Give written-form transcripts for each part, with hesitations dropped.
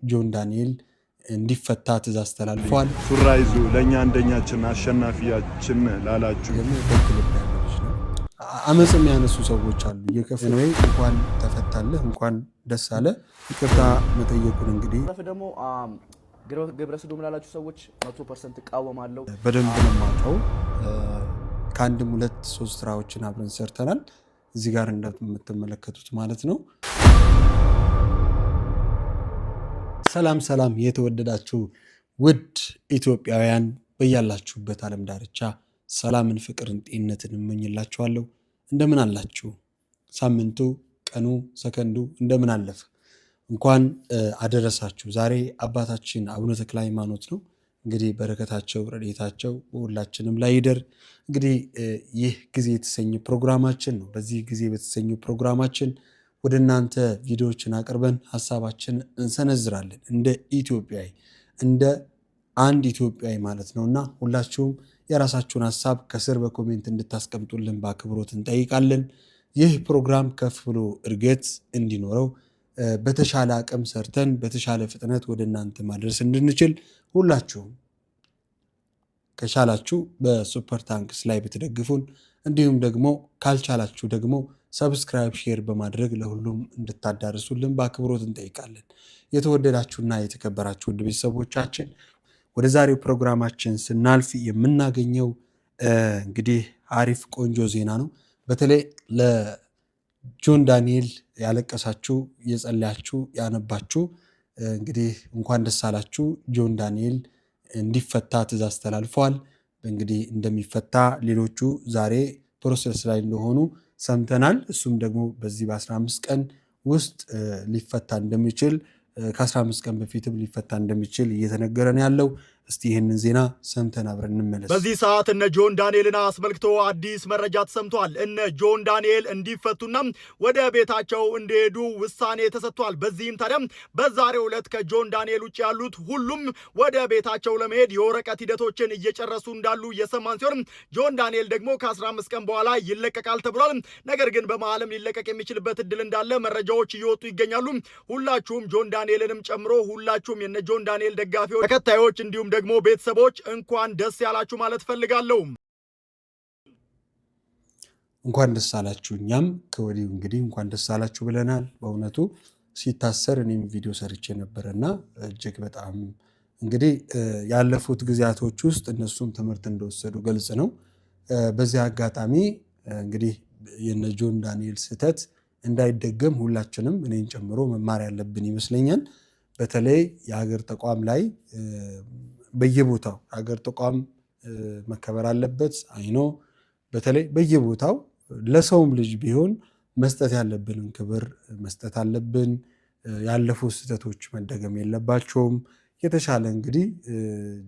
ጆን ዳንኤል እንዲፈታ ትእዛዝ ተላልፏል። ሱራይዙ ለኛ አንደኛችን አሸናፊያችን ላላችሁ አመጽ የሚያነሱ ሰዎች አሉ እየከፈሉ እንኳን ተፈታለህ እንኳን ደስ አለ ይቅርታ መጠየቁን እንግዲህ ደግሞ ግብረ ሰዶም ላላችሁ ሰዎች 100% እቃወማለሁ። በደንብ ነው ማጣው ከአንድም ሁለት ሶስት ስራዎችን አብረን ሰርተናል እዚህ ጋር እንደምትመለከቱት ማለት ነው። ሰላም የተወደዳችሁ ውድ ኢትዮጵያውያን በያላችሁበት ዓለም ዳርቻ ሰላምን ፍቅርን ጤንነትን እመኝላችኋለሁ። እንደምን አላችሁ? ሳምንቱ ቀኑ ሰከንዱ እንደምን አለፈ? እንኳን አደረሳችሁ። ዛሬ አባታችን አቡነ ተክለ ሃይማኖት ነው። እንግዲህ በረከታቸው ረድኤታቸው ሁላችንም ላይ ይደር። እንግዲህ ይህ ጊዜ የተሰኘ ፕሮግራማችን ነው። በዚህ ጊዜ በተሰኘ ፕሮግራማችን ወደ እናንተ ቪዲዮዎችን አቅርበን ሐሳባችን እንሰነዝራለን እንደ ኢትዮጵያዊ እንደ አንድ ኢትዮጵያዊ ማለት ነውና ሁላችሁም የራሳችሁን ሐሳብ ከስር በኮሜንት እንድታስቀምጡልን በአክብሮት እንጠይቃለን። ይህ ፕሮግራም ከፍ ብሎ እድገት እንዲኖረው በተሻለ አቅም ሰርተን በተሻለ ፍጥነት ወደ እናንተ ማድረስ እንድንችል ሁላችሁም ከቻላችሁ በሱፐር ታንክስ ላይ ብትደግፉን እንዲሁም ደግሞ ካልቻላችሁ ደግሞ ሰብስክራይብ ሼር በማድረግ ለሁሉም እንድታዳርሱልን በአክብሮት እንጠይቃለን። የተወደዳችሁና የተከበራችሁ ውድ ቤተሰቦቻችን ወደ ዛሬው ፕሮግራማችን ስናልፍ የምናገኘው እንግዲህ አሪፍ ቆንጆ ዜና ነው። በተለይ ለጆን ዳንኤል ያለቀሳችሁ የጸለያችሁ ያነባችሁ እንግዲህ እንኳን ደስ አላችሁ። ጆን ዳንኤል እንዲፈታ ትእዛዝ ተላልፏል። እንግዲህ እንደሚፈታ ሌሎቹ ዛሬ ፕሮሰስ ላይ እንደሆኑ ሰምተናል። እሱም ደግሞ በዚህ በ15 ቀን ውስጥ ሊፈታ እንደሚችል ከ15 ቀን በፊትም ሊፈታ እንደሚችል እየተነገረ ነው ያለው። እስቲ ይህንን ዜና ሰምተን አብረን እንመለስ። በዚህ ሰዓት እነ ጆን ዳንኤልን አስመልክቶ አዲስ መረጃ ተሰምቷል። እነ ጆን ዳንኤል እንዲፈቱና ወደ ቤታቸው እንዲሄዱ ውሳኔ ተሰጥቷል። በዚህም ታዲያ በዛሬው ዕለት ከጆን ዳንኤል ውጭ ያሉት ሁሉም ወደ ቤታቸው ለመሄድ የወረቀት ሂደቶችን እየጨረሱ እንዳሉ የሰማን ሲሆን ጆን ዳንኤል ደግሞ ከ15 ቀን በኋላ ይለቀቃል ተብሏል። ነገር ግን በመሃልም ሊለቀቅ የሚችልበት እድል እንዳለ መረጃዎች እየወጡ ይገኛሉ። ሁላችሁም ጆን ዳንኤልንም ጨምሮ ሁላችሁም የነ ጆን ዳንኤል ደጋፊዎች፣ ተከታዮች እንዲሁም ደግሞ ቤተሰቦች እንኳን ደስ ያላችሁ ማለት ፈልጋለሁ። እንኳን ደስ አላችሁ። እኛም ከወዲሁ እንግዲህ እንኳን ደስ አላችሁ ብለናል። በእውነቱ ሲታሰር እኔም ቪዲዮ ሰርቼ ነበርና እጅግ በጣም እንግዲህ ያለፉት ጊዜያቶች ውስጥ እነሱም ትምህርት እንደወሰዱ ግልጽ ነው። በዚህ አጋጣሚ እንግዲህ የነ ጆን ዳንኤል ስህተት እንዳይደገም ሁላችንም እኔን ጨምሮ መማር ያለብን ይመስለኛል። በተለይ የሀገር ተቋም ላይ በየቦታው ሀገር ተቋም መከበር አለበት። አይኖ በተለይ በየቦታው ለሰውም ልጅ ቢሆን መስጠት ያለብንን ክብር መስጠት አለብን። ያለፉ ስህተቶች መደገም የለባቸውም። የተሻለ እንግዲህ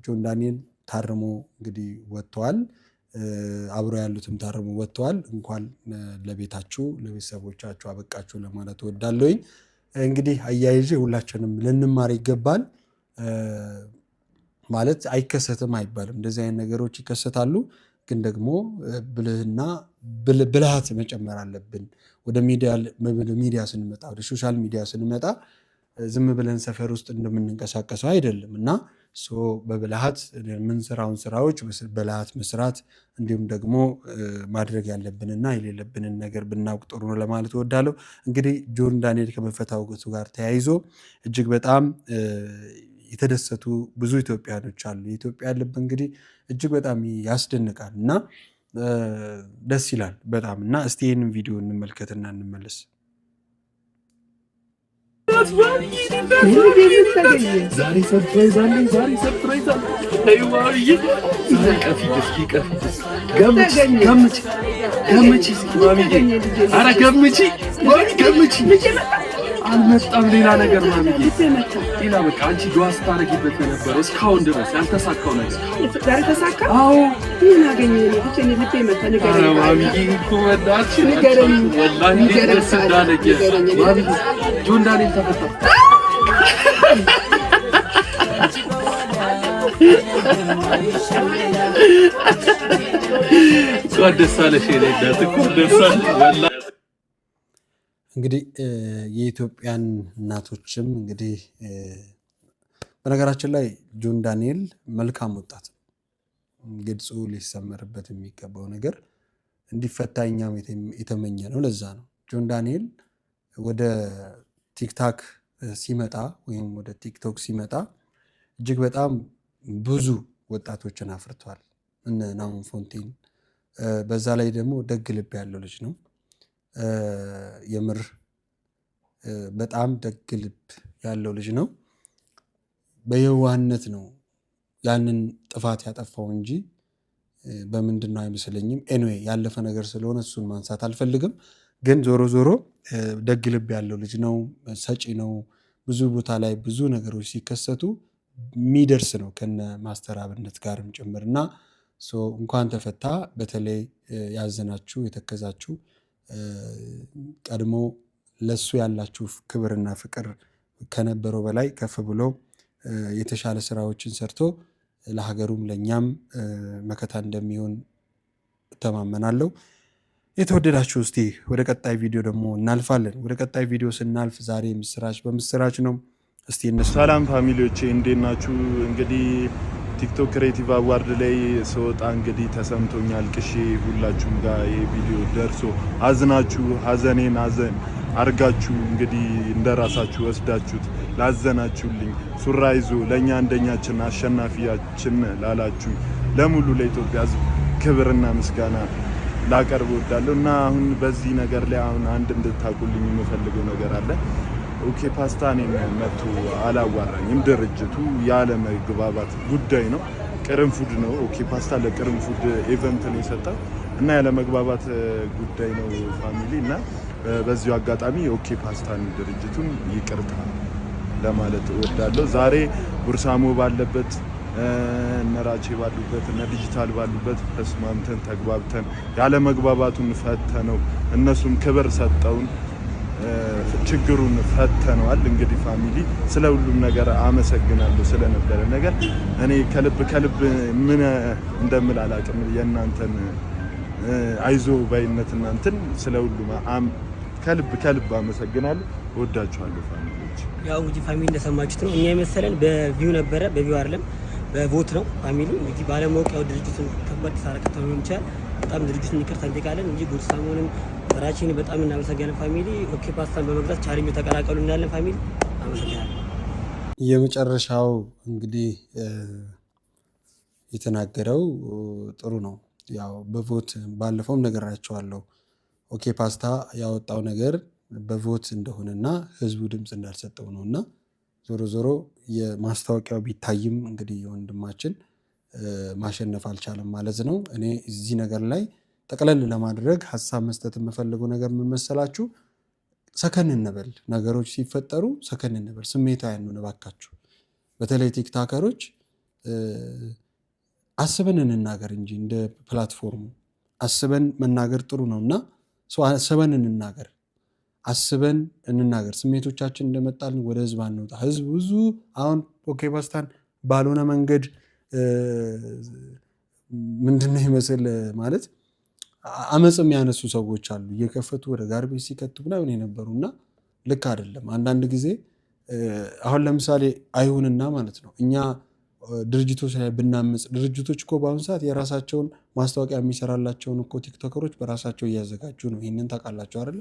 ጆን ዳንኤል ታርሞ እንግዲህ ወጥተዋል። አብሮ ያሉትም ታርሞ ወጥተዋል። እንኳን ለቤታችሁ ለቤተሰቦቻችሁ አበቃችሁ ለማለት እወዳለሁኝ። እንግዲህ አያይዤ ሁላችንም ልንማር ይገባል። ማለት አይከሰትም አይባልም። እንደዚህ አይነት ነገሮች ይከሰታሉ። ግን ደግሞ ብልሃት መጨመር አለብን። ወደ ሚዲያ ስንመጣ ወደ ሶሻል ሚዲያ ስንመጣ ዝም ብለን ሰፈር ውስጥ እንደምንንቀሳቀሰው አይደለም እና በብልሃት የምንሰራውን ስራዎች በብልሃት መስራት እንዲሁም ደግሞ ማድረግ የሌለብንን ነገር ብናውቅ ጥሩ ነው ለማለት እወዳለሁ። እንግዲህ ጆን ዳንኤል ከመፈታቱ ጋር ተያይዞ እጅግ በጣም የተደሰቱ ብዙ ኢትዮጵያኖች አሉ። የኢትዮጵያ ልብ እንግዲህ እጅግ በጣም ያስደንቃል እና ደስ ይላል በጣም እና እስቲ ይህንን ቪዲዮ እንመልከትና እንመለስ። ዛሬ ሰርፕራይዝ አለኝ። አልመጣም ሌላ ነገር ማሚዬ፣ ሌላ በቃ አንቺ ዱዓ ስታረጊበት የነበረው እስካሁን ድረስ ያልተሳካው ነገር ዛሬ ተሳካ። አዎ ምን አገኘ ነው ብቻ ነው ልቤ መጣ። ንገረኝ ማሚዬ እኮ ወላሂ ንገረኝ፣ ወላሂ ደስ እንዳለኝ ማሚዬ። ጆን ዳንኤል ተፈታ። ደስ አለሽ የኔ እኮ ደስ አለሽ ወላሂ። እንግዲህ የኢትዮጵያን እናቶችም እንግዲህ በነገራችን ላይ ጆን ዳንኤል መልካም ወጣት ነው። ግልጹ ሊሰመርበት የሚገባው ነገር እንዲፈታ እኛም የተመኘ ነው። ለዛ ነው ጆን ዳንኤል ወደ ቲክታክ ሲመጣ ወይም ወደ ቲክቶክ ሲመጣ እጅግ በጣም ብዙ ወጣቶችን አፍርቷል። እነ ናሆም ፎንቴን በዛ ላይ ደግሞ ደግ ልብ ያለው ልጅ ነው። የምር በጣም ደግ ልብ ያለው ልጅ ነው። በየዋህነት ነው ያንን ጥፋት ያጠፋው እንጂ በምንድን ነው አይመስለኝም። ኤኒዌይ ያለፈ ነገር ስለሆነ እሱን ማንሳት አልፈልግም። ግን ዞሮ ዞሮ ደግ ልብ ያለው ልጅ ነው፣ ሰጪ ነው። ብዙ ቦታ ላይ ብዙ ነገሮች ሲከሰቱ የሚደርስ ነው ከነ ማስተር አብነት ጋርም ጭምር እና እንኳን ተፈታ። በተለይ ያዘናችሁ የተከዛችሁ ቀድሞ ለሱ ያላችሁ ክብርና ፍቅር ከነበረው በላይ ከፍ ብሎ የተሻለ ስራዎችን ሰርቶ ለሀገሩም ለእኛም መከታ እንደሚሆን እተማመናለሁ። የተወደዳችሁ እስቲ ወደ ቀጣይ ቪዲዮ ደግሞ እናልፋለን። ወደ ቀጣይ ቪዲዮ ስናልፍ ዛሬ ምስራች በምስራች ነው። እስቲ ሰላም ፋሚሊዎቼ እንዴት ናችሁ? እንግዲህ ቲክቶክ ክሬቲቭ አዋርድ ላይ ስወጣ እንግዲህ ተሰምቶኛል ቅሼ ሁላችሁም ጋር ይሄ ቪዲዮ ደርሶ አዝናችሁ ሀዘኔን ሀዘን አርጋችሁ እንግዲህ እንደራሳችሁ ወስዳችሁት ላዘናችሁልኝ ሱራ ይዞ ለኛ አንደኛችን አሸናፊያችን ላላችሁ ለሙሉ ለኢትዮጵያ ሕዝብ ክብርና ምስጋና ላቀርብ እወዳለሁ እና አሁን በዚህ ነገር ላይ አሁን አንድ እንድታቁልኝ የምፈልገው ነገር አለ። ኦኬ ፓስታ እኔን መጥቶ አላዋራኝም። ድርጅቱ ያለ መግባባት ጉዳይ ነው። ቅርንፉድ ነው ኦኬ ፓስታ ለቅርንፉድ ኢቨንት ነው የሰጠው እና ያለ መግባባት ጉዳይ ነው ፋሚሊ እና በዚሁ አጋጣሚ ኦኬ ፓስታን ድርጅቱን ይቅርታ ለማለት እወዳለሁ። ዛሬ ጉርሳሞ ባለበት እነራቼ ባሉበት እነ ዲጂታል ባሉበት ተስማምተን ተግባብተን ያለ መግባባቱን ፈተነው እነሱም ክብር ሰጠውን ችግሩን ፈተነዋል። እንግዲህ ፋሚሊ ስለ ሁሉም ነገር አመሰግናለሁ ስለነበረ ነገር እኔ ከልብ ምን እንደምል አላውቅም። የእናንተን አይዞ ባይነት እናንተን ስለ ሁሉም ከልብ አመሰግናለሁ። ወዳችኋለሁ ፋሚሊዎች። ያው እንግዲህ ፋሚሊ እንደሰማችሁት ነው። እኛ የመሰለን በቪው ነበረ፣ በቪው አይደለም በቮት ነው ፋሚሊ። እንግዲህ ባለማወቅ ያው ድርጅቱን ከባድ ተሳረቀት ነው ይችላል። በጣም ድርጅቱን ይቅርታ እንጠይቃለን እንጂ ጉርሳሞንም ራቺን በጣም እናመሰግናለን ፋሚሊ። ኦኬ ፓስታን በመግዛት ቻሌንጅ ተቀላቀሉ እንዳለን ፋሚሊ አመሰግናለሁ። የመጨረሻው እንግዲህ የተናገረው ጥሩ ነው። ያው በቮት ባለፈውም ነገራቸዋለሁ። ኦኬ ፓስታ ያወጣው ነገር በቮት እንደሆነና ህዝቡ ድምፅ እንዳልሰጠው ነውና ዞሮ ዞሮ የማስታወቂያው ቢታይም እንግዲህ የወንድማችን ማሸነፍ አልቻለም ማለት ነው። እኔ እዚህ ነገር ላይ ጠቅለል ለማድረግ ሀሳብ መስጠት የምፈልገው ነገር ምን መሰላችሁ? ሰከን እንበል፣ ነገሮች ሲፈጠሩ ሰከን እንበል፣ ስሜታዊ አንሁን እባካችሁ። በተለይ ቲክታከሮች አስበን እንናገር እንጂ እንደ ፕላትፎርሙ አስበን መናገር ጥሩ ነውና አስበን እንናገር። ስሜቶቻችን እንደመጣልን ወደ ህዝብ አንወጣ። ህዝብ ብዙ አሁን ኦኬ ፓስታን ባልሆነ መንገድ ምንድነው ይመስል ማለት አመጽ የሚያነሱ ሰዎች አሉ። እየከፈቱ ወደ ጋርቤጅ ሲከቱ ምናምን የነበሩና ልክ አይደለም። አንዳንድ ጊዜ አሁን ለምሳሌ አይሁንና ማለት ነው እኛ ድርጅቶች ላይ ብናምጽ፣ ድርጅቶች እኮ በአሁኑ ሰዓት የራሳቸውን ማስታወቂያ የሚሰራላቸውን እኮ ቲክቶከሮች በራሳቸው እያዘጋጁ ነው። ይህንን ታውቃላቸው አይደለ?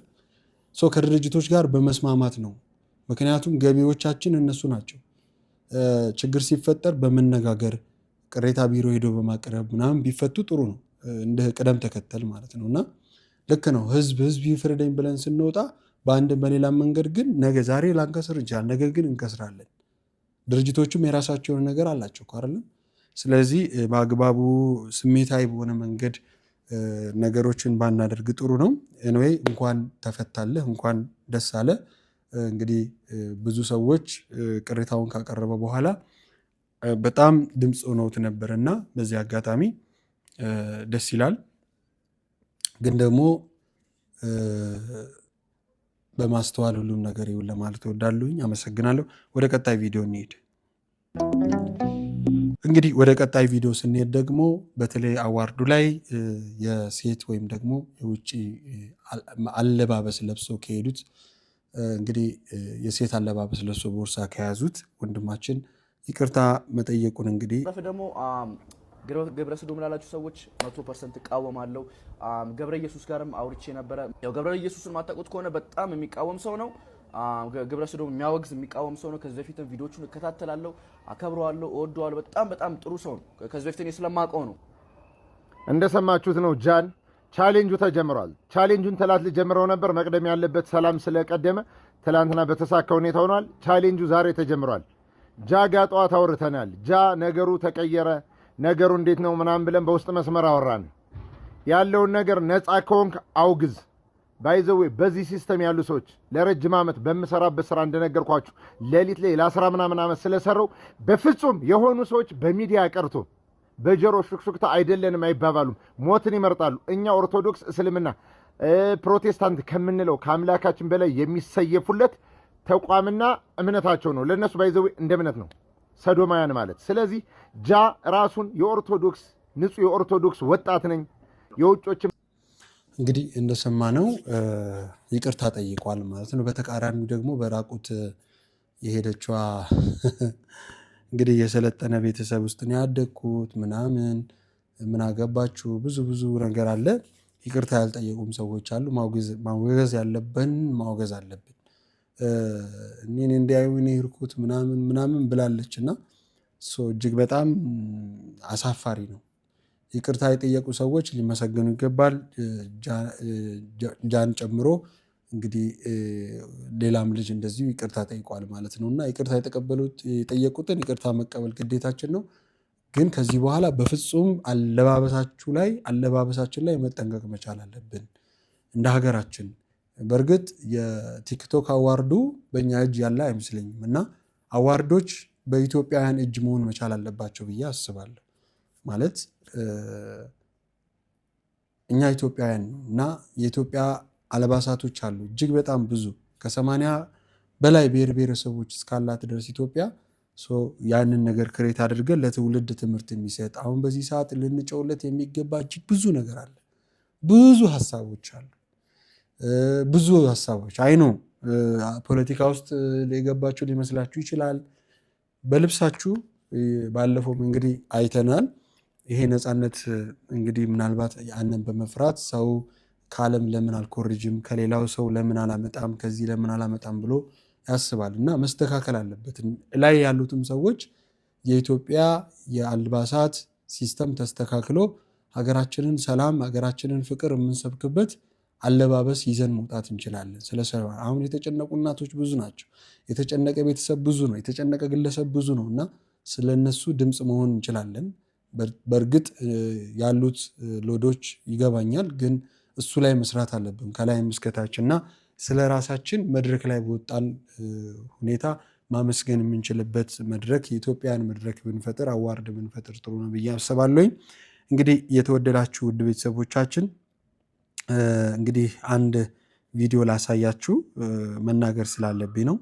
ከድርጅቶች ጋር በመስማማት ነው። ምክንያቱም ገቢዎቻችን እነሱ ናቸው። ችግር ሲፈጠር በመነጋገር ቅሬታ ቢሮ ሄዶ በማቅረብ ምናምን ቢፈቱ ጥሩ ነው፣ እንደ ቅደም ተከተል ማለት ነው። እና ልክ ነው። ህዝብ ይፍረደኝ ብለን ስንወጣ በአንድ በሌላ መንገድ ግን ነገ ዛሬ ላንከስር እንችላለን፣ ነገ ግን እንከስራለን። ድርጅቶቹም የራሳቸውን ነገር አላቸው አይደለም? ስለዚህ በአግባቡ ስሜታዊ በሆነ መንገድ ነገሮችን ባናደርግ ጥሩ ነው። ኤኒዌይ እንኳን ተፈታለህ፣ እንኳን ደስ አለ። እንግዲህ ብዙ ሰዎች ቅሬታውን ካቀረበ በኋላ በጣም ድምፅ ሆነውት ነበርና በዚህ አጋጣሚ ደስ ይላል። ግን ደግሞ በማስተዋል ሁሉም ነገር ይሁን ለማለት እወዳለሁኝ። አመሰግናለሁ። ወደ ቀጣይ ቪዲዮ እንሄድ። እንግዲህ ወደ ቀጣይ ቪዲዮ ስንሄድ ደግሞ በተለይ አዋርዱ ላይ የሴት ወይም ደግሞ የውጭ አለባበስ ለብሶ ከሄዱት እንግዲህ የሴት አለባበስ ለብሶ ቦርሳ ከያዙት ወንድማችን ይቅርታ መጠየቁን እንግዲህ ደግሞ ግብረ ሰዶም ላላችሁ ሰዎች 100% እቃወማለሁ። ገብረ ኢየሱስ ጋርም አውርቼ ነበረ። ያው ገብረ ኢየሱስን ማታውቁት ከሆነ በጣም የሚቃወም ሰው ነው። ግብረ ሰዶም የሚያወግዝ የሚቃወም ሰው ነው። ከዚህ በፊትም ቪዲዮቹን እከታተላለሁ፣ አከብረዋለሁ፣ እወደዋለሁ። በጣም ጥሩ ሰው ነው። ከዚህ በፊት እኔ ስለማውቀው ነው። እንደሰማችሁት ነው ጃን ቻሌንጁ ተጀምሯል። ቻሌንጁን ትላንት ጀምረው ነበር። መቅደም ያለበት ሰላም ስለቀደመ ትላንትና በተሳካ ሁኔታ ሆኗል። ቻሌንጁ ዛሬ ተጀምሯል። ጃ ጋር ጠዋት አውርተናል። ጃ ነገሩ ተቀየረ፣ ነገሩ እንዴት ነው ምናምን ብለን በውስጥ መስመር አወራን። ያለውን ነገር ነፃ ከሆንክ አውግዝ። ባይዘዌ በዚህ ሲስተም ያሉ ሰዎች ለረጅም ዓመት በምሰራበት ስራ እንደነገርኳችሁ ሌሊት ላይ ለ10 ምናምን ዓመት ስለሰራው በፍጹም የሆኑ ሰዎች በሚዲያ ቀርቶ በጀሮ ሹክሹክታ አይደለንም አይባባሉም፣ ሞትን ይመርጣሉ። እኛ ኦርቶዶክስ፣ እስልምና፣ ፕሮቴስታንት ከምንለው ከአምላካችን በላይ የሚሰየፉለት ተቋምና እምነታቸው ነው። ለነሱ ባይዘው እንደ እምነት ነው ሰዶማያን ማለት። ስለዚህ ጃ ራሱን የኦርቶዶክስ ንጹህ የኦርቶዶክስ ወጣት ነኝ የውጮች እንግዲህ እንደሰማነው ይቅርታ ጠይቋል ማለት ነው። በተቃራኒው ደግሞ በራቁት የሄደችዋ እንግዲህ የሰለጠነ ቤተሰብ ውስጥ ነው ያደግኩት ምናምን ምን አገባችሁ ብዙ ነገር አለ። ይቅርታ ያልጠየቁም ሰዎች አሉ። ማውገዝ ያለብን ማውገዝ አለብን። እኔን እንዲያዩ ነው ይርኩት ምናምን ብላለችና እጅግ በጣም አሳፋሪ ነው። ይቅርታ የጠየቁ ሰዎች ሊመሰገኑ ይገባል። ጃን ጨምሮ እንግዲህ ሌላም ልጅ እንደዚሁ ይቅርታ ጠይቋል ማለት ነውና ይቅርታ የጠየቁትን ይቅርታ መቀበል ግዴታችን ነው። ግን ከዚህ በኋላ በፍጹም አለባበሳችን ላይ መጠንቀቅ መቻል አለብን እንደ ሀገራችን። በእርግጥ የቲክቶክ አዋርዱ በእኛ እጅ ያለ አይመስለኝም እና አዋርዶች በኢትዮጵያውያን እጅ መሆን መቻል አለባቸው ብዬ አስባለሁ። ማለት እኛ ኢትዮጵያውያን እና የኢትዮጵያ አልባሳቶች አሉ እጅግ በጣም ብዙ ከ80 በላይ ብሔር ብሔረሰቦች እስካላት ድረስ ኢትዮጵያ ያንን ነገር ክሬት አድርገን ለትውልድ ትምህርት የሚሰጥ አሁን በዚህ ሰዓት ልንጨውለት የሚገባ እጅግ ብዙ ነገር አለ። ብዙ ሀሳቦች አሉ። ብዙ ሀሳቦች አይኖ ፖለቲካ ውስጥ ሊገባችሁ ሊመስላችሁ ይችላል። በልብሳችሁ ባለፈው እንግዲህ አይተናል። ይሄ ነፃነት እንግዲህ ምናልባት ያንን በመፍራት ሰው ከዓለም ለምን አልኮርጅም ከሌላው ሰው ለምን አላመጣም ከዚህ ለምን አላመጣም ብሎ ያስባል እና መስተካከል አለበት። ላይ ያሉትም ሰዎች የኢትዮጵያ የአልባሳት ሲስተም ተስተካክሎ ሀገራችንን ሰላም ሀገራችንን ፍቅር የምንሰብክበት አለባበስ ይዘን መውጣት እንችላለን። አሁን የተጨነቁ እናቶች ብዙ ናቸው። የተጨነቀ ቤተሰብ ብዙ ነው። የተጨነቀ ግለሰብ ብዙ ነው እና ስለነሱ ድምፅ መሆን እንችላለን። በእርግጥ ያሉት ሎዶች ይገባኛል፣ ግን እሱ ላይ መስራት አለብን ከላይም እስከታች እና ስለ ራሳችን መድረክ ላይ በወጣን ሁኔታ ማመስገን የምንችልበት መድረክ የኢትዮጵያን መድረክ ብንፈጥር አዋርድ ብንፈጥር ጥሩ ነው ብዬ አስባለሁ። እንግዲህ የተወደዳችሁ ውድ ቤተሰቦቻችን እንግዲህ አንድ ቪዲዮ ላሳያችሁ መናገር ስላለብኝ ነው።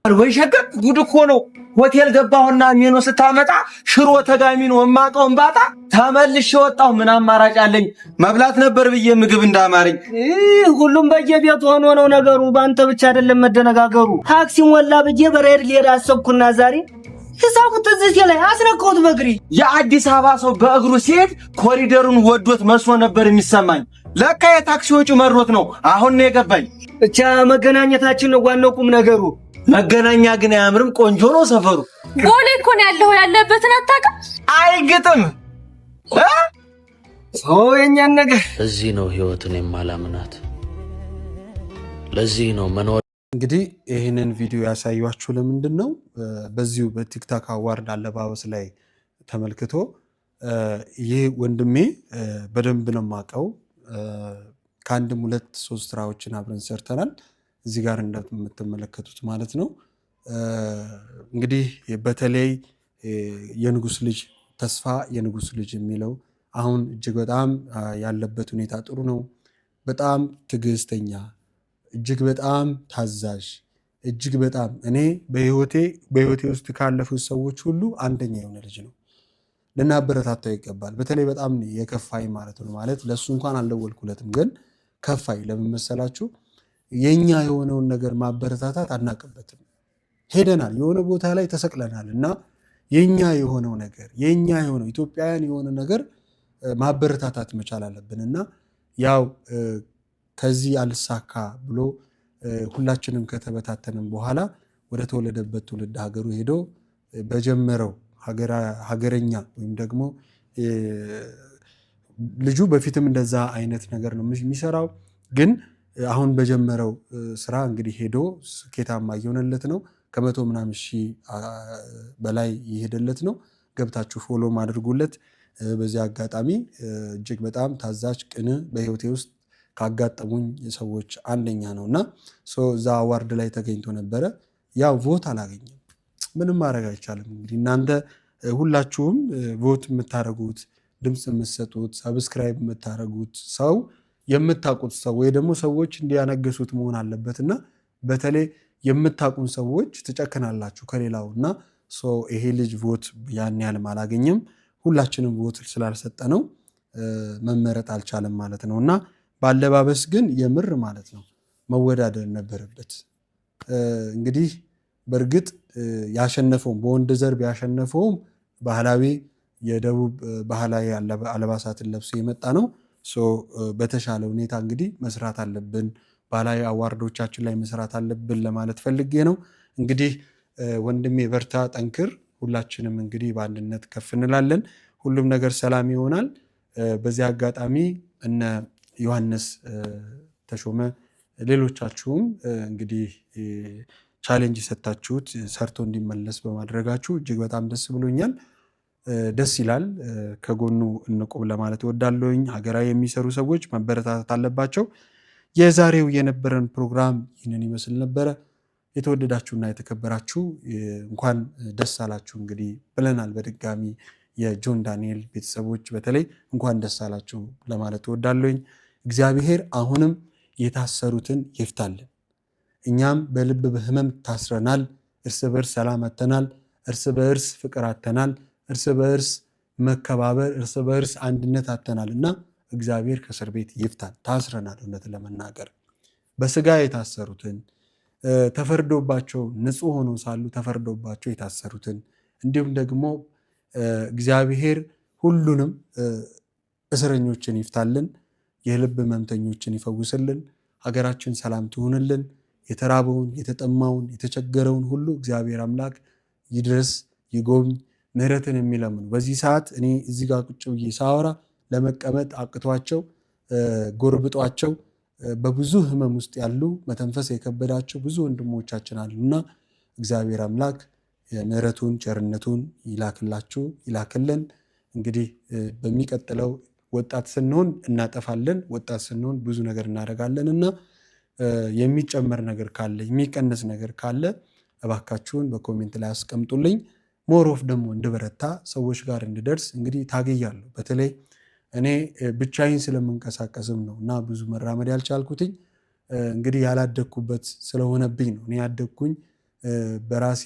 ወይ ሸገር ጉድ እኮ ነው። ሆቴል ገባሁና ሜኖ ስታመጣ ሽሮ ተጋሚኖ የማውቀውን ባጣ ተመልሼ ወጣሁ። ምን አማራጭ አለኝ? መብላት ነበር ብዬ ምግብ እንዳማረኝ። ሁሉም በየቤቱ ሆኖ ነው ነገሩ። ባንተ ብቻ አይደለም መደነጋገሩ። ታክሲ ሞላ ብዬ በሬድ ሊሄድ አሰብኩና ዛሬ ሂሳቡ ትዝቴ ላይ አስነካሁት በእግሬ። የአዲስ አበባ ሰው በእግሩ ሲሄድ ኮሪደሩን ወዶት መስሎ ነበር የሚሰማኝ። ለካ የታክሲ ወጪ መሮት ነው። አሁን ነው የገባኝ። ብቻ መገናኘታችን ነው ዋናው ቁም ነገሩ። መገናኛ ግን አያምርም፣ ቆንጆ ነው ሰፈሩ። ቦሌ እኮ ነው ያለው። ያለበትን አታውቅም? አይግጥም ሰው የኛን ነገር። ለዚህ ነው ህይወትን የማላምናት። ለዚህ ነው መኖር። እንግዲህ ይህንን ቪዲዮ ያሳያችሁ ለምንድን ነው? በዚሁ በቲክታክ አዋርድ አለባበስ ላይ ተመልክቶ ይህ ወንድሜ በደንብ ነው የማውቀው። ከአንድም 2-3 ስራዎችን አብረን ሰርተናል። እዚህ ጋር እንደምትመለከቱት ማለት ነው። እንግዲህ በተለይ የንጉስ ልጅ ተስፋ የንጉስ ልጅ የሚለው አሁን እጅግ በጣም ያለበት ሁኔታ ጥሩ ነው። በጣም ትዕግስተኛ፣ እጅግ በጣም ታዛዥ፣ እጅግ በጣም እኔ በህይወቴ ውስጥ ካለፉት ሰዎች ሁሉ አንደኛ የሆነ ልጅ ነው። ልናበረታታው ይገባል። በተለይ በጣም የከፋይ ማለት ነው። ማለት ለሱ እንኳን አልደወልኩለትም፣ ግን ከፋይ ለምን መሰላችሁ? የኛ የሆነውን ነገር ማበረታታት አናቅበትም። ሄደናል፣ የሆነ ቦታ ላይ ተሰቅለናል እና የኛ የሆነው ነገር የኛ የሆነው ኢትዮጵያውያን የሆነ ነገር ማበረታታት መቻል አለብን እና ያው ከዚህ አልሳካ ብሎ ሁላችንም ከተበታተንም በኋላ ወደ ተወለደበት ትውልድ ሀገሩ ሄዶ በጀመረው ሀገረኛ ወይም ደግሞ ልጁ በፊትም እንደዛ አይነት ነገር ነው የሚሰራው፣ ግን አሁን በጀመረው ስራ እንግዲህ ሄዶ ስኬታማ እየሆነለት ነው። ከመቶ ምናምን ሺህ በላይ የሄደለት ነው። ገብታችሁ ፎሎ አድርጉለት። በዚህ አጋጣሚ እጅግ በጣም ታዛዥ ቅን በህይወቴ ውስጥ ካጋጠሙኝ ሰዎች አንደኛ ነው እና እዛ አዋርድ ላይ ተገኝቶ ነበረ። ያው ቮት አላገኘም፣ ምንም ማድረግ አይቻልም። እንግዲህ እናንተ ሁላችሁም ቮት የምታደርጉት ድምፅ የምትሰጡት ሰብስክራይብ የምታደርጉት ሰው የምታውቁት ሰው ወይ ደግሞ ሰዎች እንዲያነገሱት መሆን አለበት እና በተለይ የምታውቁን ሰዎች ትጨክናላችሁ ከሌላው እና ይሄ ልጅ ቮት ያን ያህልም አላገኘም። ሁላችንም ቮት ስላልሰጠ ነው መመረጥ አልቻለም ማለት ነው እና ባለባበስ ግን የምር ማለት ነው መወዳደር ነበረበት። እንግዲህ በእርግጥ ያሸነፈውም በወንድ ዘርብ ያሸነፈውም ባህላዊ የደቡብ ባህላዊ አልባሳትን ለብሶ የመጣ ነው። በተሻለ ሁኔታ እንግዲህ መስራት አለብን፣ ባህላዊ አዋርዶቻችን ላይ መስራት አለብን ለማለት ፈልጌ ነው። እንግዲህ ወንድሜ በርታ፣ ጠንክር። ሁላችንም እንግዲህ በአንድነት ከፍ እንላለን። ሁሉም ነገር ሰላም ይሆናል። በዚህ አጋጣሚ እነ ዮሐንስ ተሾመ ሌሎቻችሁም እንግዲህ ቻሌንጅ ሰጣችሁት ሰርቶ እንዲመለስ በማድረጋችሁ እጅግ በጣም ደስ ብሎኛል። ደስ ይላል። ከጎኑ እንቁም ለማለት እወዳለሁኝ። ሀገራዊ የሚሰሩ ሰዎች መበረታታት አለባቸው። የዛሬው የነበረን ፕሮግራም ይህንን ይመስል ነበረ። የተወደዳችሁና የተከበራችሁ እንኳን ደስ አላችሁ እንግዲህ ብለናል። በድጋሚ የጆን ዳንኤል ቤተሰቦች በተለይ እንኳን ደስ አላችሁ ለማለት እወዳለሁኝ። እግዚአብሔር አሁንም የታሰሩትን ይፍታልን። እኛም በልብ በህመም ታስረናል። እርስ በእርስ ሰላም አተናል። እርስ በእርስ ፍቅር አተናል። እርስ በእርስ መከባበር፣ እርስ በእርስ አንድነት አተናል እና እግዚአብሔር ከእስር ቤት ይፍታል። ታስረናል። እውነት ለመናገር በስጋ የታሰሩትን ተፈርዶባቸው ንጹሕ ሆነው ሳሉ ተፈርዶባቸው የታሰሩትን እንዲሁም ደግሞ እግዚአብሔር ሁሉንም እስረኞችን ይፍታልን። የልብ ህመምተኞችን ይፈውስልን። ሀገራችን ሰላም ትሁንልን። የተራበውን፣ የተጠማውን፣ የተቸገረውን ሁሉ እግዚአብሔር አምላክ ይድረስ፣ ይጎብኝ፣ ምህረትን የሚለምኑ በዚህ ሰዓት እኔ እዚህ ጋር ቁጭ ብዬ ሳወራ ለመቀመጥ አቅቷቸው ጎርብጧቸው በብዙ ህመም ውስጥ ያሉ መተንፈስ የከበዳቸው ብዙ ወንድሞቻችን አሉና እግዚአብሔር አምላክ ምህረቱን ቸርነቱን ይላክላችሁ፣ ይላክልን። እንግዲህ በሚቀጥለው ወጣት ስንሆን እናጠፋለን፣ ወጣት ስንሆን ብዙ ነገር እናደርጋለን እና የሚጨመር ነገር ካለ የሚቀነስ ነገር ካለ እባካችሁን በኮሜንት ላይ አስቀምጡልኝ። ሞሮፍ ደግሞ እንድበረታ ሰዎች ጋር እንድደርስ እንግዲህ ታግያለሁ። በተለይ እኔ ብቻዬን ስለምንቀሳቀስም ነው እና ብዙ መራመድ ያልቻልኩትኝ እንግዲህ ያላደግኩበት ስለሆነብኝ ነው። እኔ ያደግኩኝ በራሴ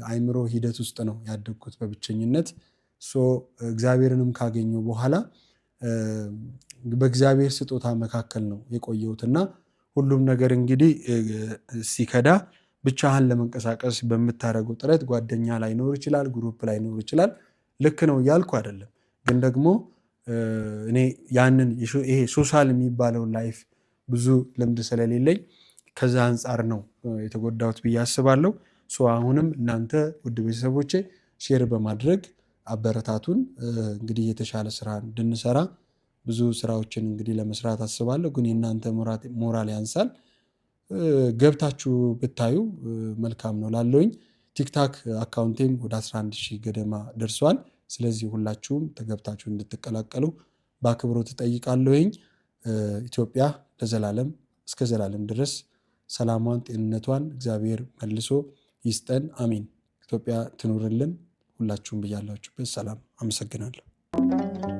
አይምሮ ሂደት ውስጥ ነው ያደግኩት በብቸኝነት። እግዚአብሔርንም ካገኘው በኋላ በእግዚአብሔር ስጦታ መካከል ነው የቆየሁትና ሁሉም ነገር እንግዲህ ሲከዳ ብቻህን ለመንቀሳቀስ በምታደርገው ጥረት ጓደኛ ላይኖር ይችላል፣ ግሩፕ ላይኖር ይችላል። ልክ ነው እያልኩ አይደለም፣ ግን ደግሞ እኔ ያንን ይሄ ሶሻል የሚባለው ላይፍ ብዙ ልምድ ስለሌለኝ ከዛ አንጻር ነው የተጎዳሁት ብዬ አስባለሁ። አሁንም እናንተ ውድ ቤተሰቦቼ ሼር በማድረግ አበረታቱን። እንግዲህ የተሻለ ስራ እንድንሰራ ብዙ ስራዎችን እንግዲህ ለመስራት አስባለሁ፣ ግን የእናንተ ሞራል ያንሳል። ገብታችሁ ብታዩ መልካም ነው ላለሁኝ። ቲክታክ አካውንቴም ወደ 11,000 ገደማ ደርሷል። ስለዚህ ሁላችሁም ተገብታችሁ እንድትቀላቀሉ በአክብሮት እጠይቃለሁኝ። ኢትዮጵያ ለዘላለም እስከ ዘላለም ድረስ ሰላሟን፣ ጤንነቷን እግዚአብሔር መልሶ ይስጠን። አሚን። ኢትዮጵያ ትኑርልን። ሁላችሁም ብያላችሁበት ሰላም። አመሰግናለሁ።